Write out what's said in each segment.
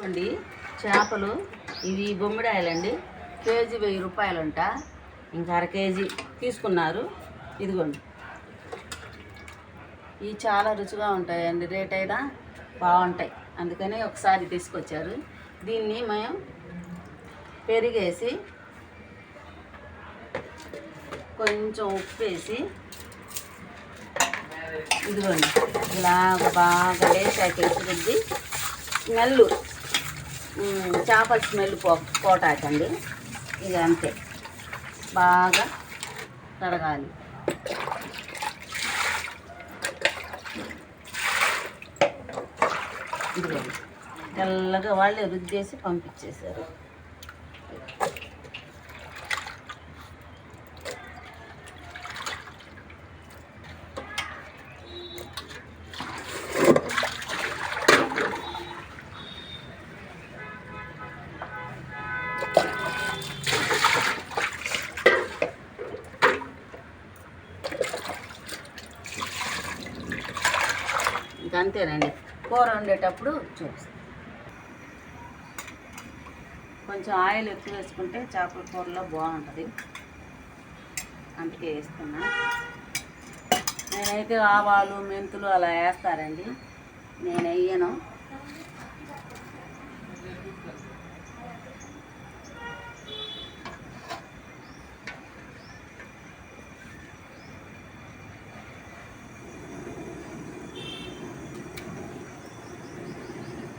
అండి చేపలు ఇవి బొమ్మిడాయలండి. కేజీ 1000 రూపాయలంట. ఇంకా అర కేజీ తీసుకున్నారు. ఇదిగోండి, ఇవి చాలా రుచిగా ఉంటాయండి. రేట్ అయినా బాగుంటాయి, అందుకని ఒకసారి తీసుకొచ్చారు. దీన్ని మేము పెరిగేసి కొంచెం ఉప్పు వేసి ఇదిగోండి ఇలా బాగా లేచాక రుద్ది స్మెల్, చేపల స్మెల్ పోటాకండి. ఇక అంతే, బాగా కడగాలి. ఇదిగోండి తెల్లగా వాళ్ళే రుద్దేసి పంపించేశారు. అంతేనండి. కూర వండేటప్పుడు చూపిస్తాను. కొంచెం ఆయిల్ ఎక్కువ వేసుకుంటే చేపల కూరలో బాగుంటుంది, అందుకే వేస్తున్నా. నేనైతే ఆవాలు మెంతులు అలా వేస్తారండి, నేను వేయను.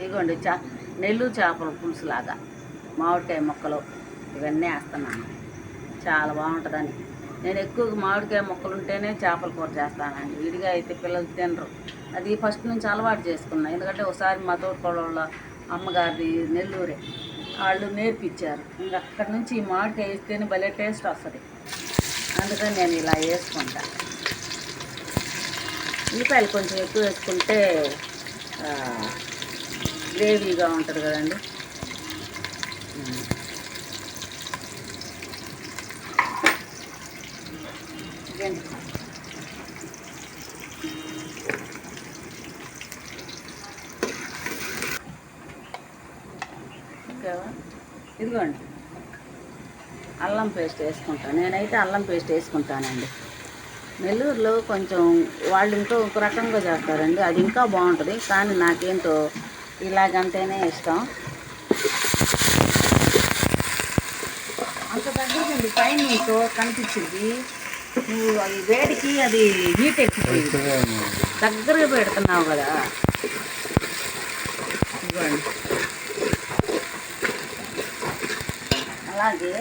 ఇదిగోండి నెల్లూరు చేపల పులుసు లాగా మామిడికాయ ముక్కలు ఇవన్నీ వేస్తున్నాను. చాలా బాగుంటుందని నేను ఎక్కువగా మామిడికాయ ముక్కలు ఉంటేనే చేపల కూర చేస్తానండి. విడిగా అయితే పిల్లలు తినరు. అది ఫస్ట్ నుంచి అలవాటు చేసుకున్నాను. ఎందుకంటే ఒకసారి మా తోటకోళ్ళ అమ్మగారిది నెల్లూరే, వాళ్ళు నేర్పించారు. ఇంకా అక్కడి నుంచి ఈ మామిడికాయ వేస్తేనే భలే టేస్ట్ వస్తుంది. అందుకని నేను ఇలా వేసుకుంటాను. ఉల్లిపాయలు కొంచెం ఎక్కువ వేసుకుంటే గ్రేవీగా ఉంటుంది కదండి. ఇదిగోండి అల్లం పేస్ట్ వేసుకుంటాను. నేనైతే అల్లం పేస్ట్ వేసుకుంటానండి. నెల్లూరులో కొంచెం వాళ్ళు ఇంకో రకంగా చేస్తారండి, అది ఇంకా బాగుంటుంది. కానీ నాకేంటో ఇలాగంటేనే ఇష్టం. అంత దగ్గరకండి పైన నీకు కనిపించింది. నువ్వు అది వేడికి అది హీట్ ఎక్కిపోయింది, దగ్గరగా పెడుతున్నావు కదా. ఇదిగోండి అలాగే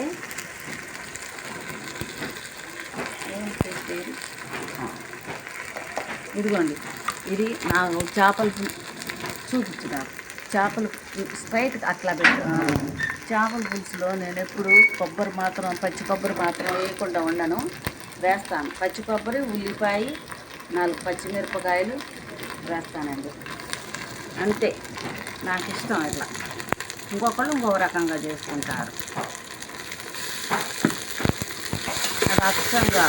ఇదిగోండి, ఇది నా చేపలు చూపించినారు. చేపలు స్ట్రైట్ అట్లా పెట్టు. చేపల పులుసులో నేను ఎప్పుడు కొబ్బరి మాత్రం, పచ్చి కొబ్బరి మాత్రం వేయకుండా ఉండను, వేస్తాను. పచ్చి కొబ్బరి, ఉల్లిపాయ, 4 పచ్చిమిరపకాయలు వేస్తానండి. అంతే, నాకు ఇష్టం ఇట్లా. ఇంకొకళ్ళు ఇంకో రకంగా చేసుకుంటారు. అది అచ్చంగా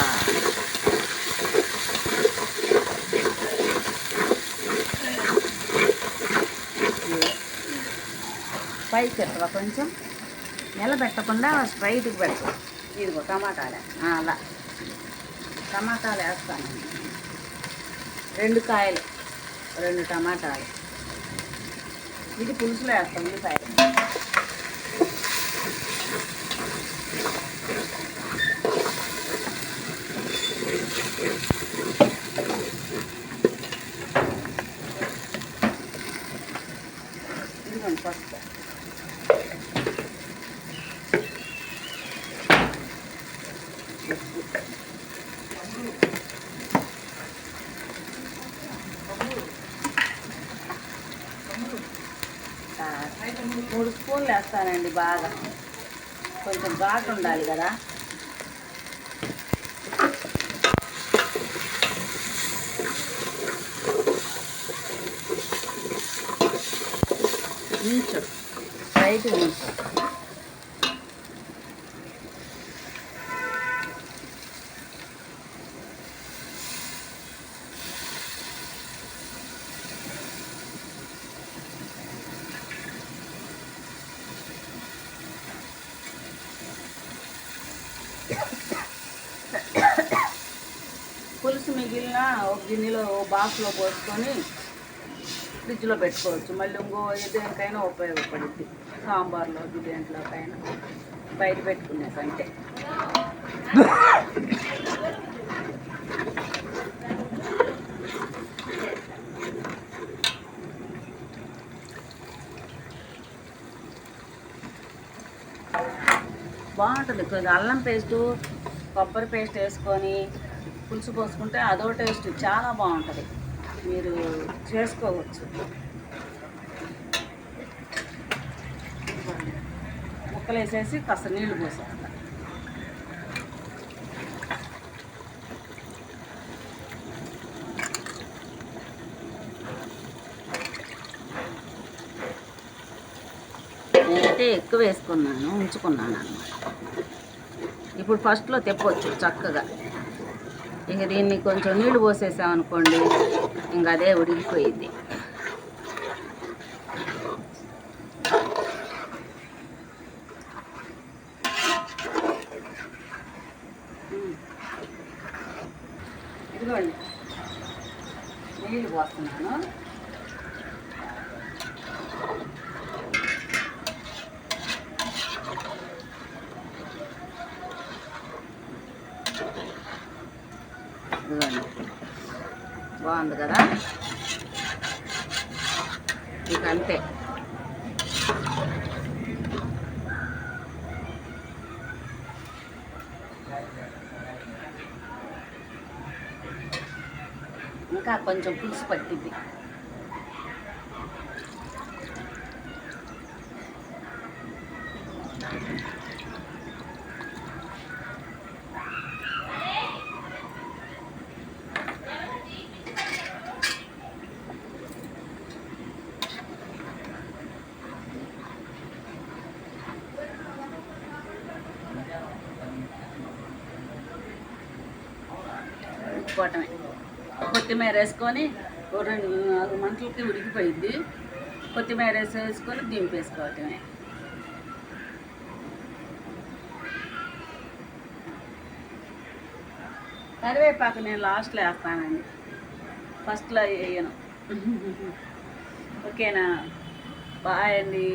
పైకి పెట్టవా, కొంచెం నిలబెట్టకుండా స్ట్రైట్కి పెట్టవా. ఇదిగో టమాటాలే, అలా టమాటాలు వేస్తాను. 2 కాయలు, 2 టమాటాలు. ఇది పులుసులో వేస్తాం. ఉల్లిపాయలు ఇదిగోండి పసుపు. మూడు స్పూన్లు వేస్తానండి. బాగా కొంచెం ఘాటు ఉండాలి కదా. నించు రైట్ నించు. మిగిలిన ఒక గిన్నెలో బాక్స్లో పోసుకొని ఫ్రిడ్జ్లో పెట్టుకోవచ్చు. మళ్ళీ ఇంకో దేనికైనా ఉపయోగపడుద్ది, సాంబార్లోకి దేంట్లోకైనా బయట పెట్టుకునే కంటే. బాగుంటుంది. కొంచెం అల్లం పేస్టు, కొబ్బరి పేస్ట్ వేసుకొని పులుసు పోసుకుంటే అదో టేస్ట్, చాలా బాగుంటుంది. మీరు చేసుకోవచ్చు. ముక్కలు వేసేసి కాస్త నీళ్లు పోసేస్తా. నేనైతే ఎక్కువ వేసుకున్నాను, ఉంచుకున్నాను అన్నమాట. ఇప్పుడు ఫస్ట్లో తెప్పవచ్చు చక్కగా. ఇక దీన్ని కొంచెం నీళ్లు పోసేసామనుకోండి, ఇంకా అదే ఉడికిపోయింది. ఇదిగోండి నీళ్ళు పోస్తున్నాను. బాగుంది కదా, ఇక అంతే. ఇంకా కొంచెం పులుసు పట్టింది. ఉడుకుపోవటమే. కొత్తిమీర వేసుకొని 2-4 మంటలకి ఉడికిపోయింది. కొత్తిమీర వేసుకొని దింపేసుకోవటమే. కరివేపాకు నేను లాస్ట్లో వేస్తానండి, ఫస్ట్లో వేయను. ఓకేనా? బాయ్ అండి.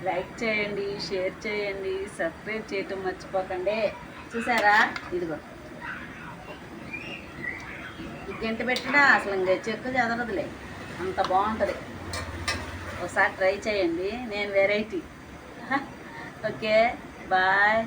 లైక్ చేయండి, షేర్ చేయండి, సబ్స్క్రైబ్ చేయటం మర్చిపోకండి. చూసారా, ఇదిగో గంట పెట్టినా అసలు ఇంకా చెక్కు చెదరదులే, అంత బాగుంటుంది. ఒకసారి ట్రై చేయండి, నేను వెరైటీ. Okay, bye.